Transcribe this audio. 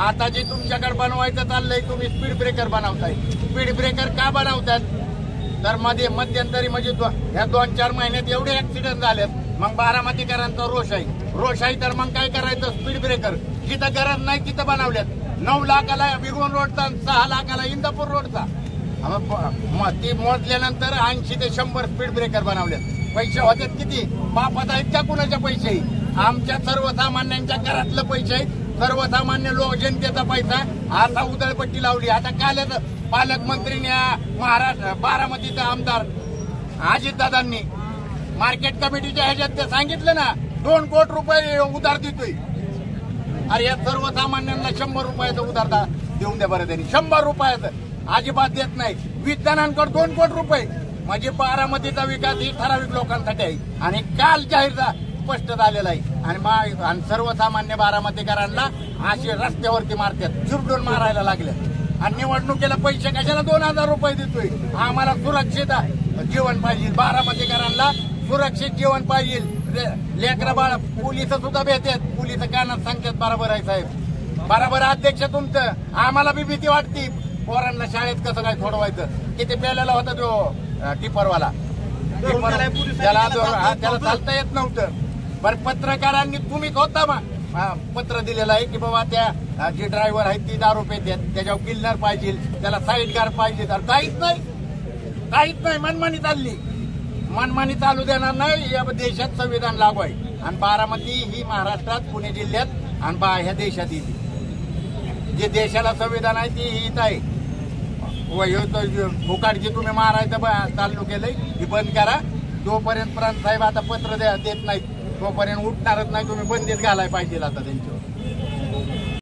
आता जे तुमच्याकडे बनवायचं चाललंय तुम्ही स्पीड ब्रेकर बनवताय। स्पीड ब्रेकर का बनवतात तर मध्ये मध्यंतरी म्हणजे ह्या 2-4 महिन्यात एवढे ऍक्सिडेंट झालेत। मग बारामतीकरांचा रोष आहे तर मग काय करायचं स्पीड ब्रेकर जिथं गरज नाही तिथं बनवल्यात। 9 लाखाला विगवण रोडचा 6 लाखाला इंदापूर रोडचा ती मोजल्यानंतर 80 ते 100 स्पीड ब्रेकर बनवल्यात। पैसे होते किती बापाचा आहेत का कुणाच्या पैसे आमच्या सर्वसामान्यांच्या घरातलं पैसे आहेत। सर्वसामान्य लोक जनतेचा पैसा आता उधळपट्टी लावली। आता कालच पालकमंत्रीने महाराष्ट्र बारामतीचा आमदार अजितदादांनी मार्केट कमिटीच्या ह्याच्यात ते सांगितलं ना 2 कोटी रुपये उधार देतोय। अरे या सर्वसामान्यांना 100 रुपयाचं उधार देऊन द्या बरं त्यांनी 100 रुपयाचं अजिबात देत नाही। 20 जणांकडे 2 कोटी रुपये म्हणजे बारामतीचा विकास ही ठराविक लोकांसाठी आहे आणि काल जाहीर स्पष्ट झालेला आहे। आणि सर्वसामान्य बारामतीकरांना असे रस्त्यावरती मारतात चिरडून मारायला लागले आणि निवडणुकीला पैसे कशाला 2000 रुपये देतोय। आम्हाला सुरक्षित जीवन पाहिजे बारामतीकरांना सुरक्षित जीवन पाहिजे। लेकरं बाळ पोलिस सुद्धा भेटतात पोलिस कानात सांगतात बरोबर आहे साहेब बरोबर अध्यक्ष तुमचं आम्हाला बी भीती वाटते पोरांना शाळेत कसं काय सोडवायचं। किती पेलेला होता तो टिपरवाला त्याला चालता येत नव्हतं। बरं पत्रकारांनी तुम्हीच होता पत्र दिलेलं आहे की बाबा त्या जे ड्रायव्हर आहेत ती दारू पेतात त्याच्यावर किल्लर पाहिजे त्याला साईड गार्ड पाहिजे तर काहीच नाही मनमानी चालू देणार नाही। या देशात संविधान लागू आहे आणि बारामती ही महाराष्ट्रात पुणे जिल्ह्यात आणि ह्या देशात येते। जे देशाला संविधान आहे ती हित आहे। फुकाट जे तुम्ही मारायचं चालू केलंय ही बंद करा। जोपर्यंत प्रांत साहेब आता पत्र देत नाहीत तोपर्यंत उठणारच नाही। तुम्ही बंदीच घालायला पाहिजे आता त्यांच्यावर।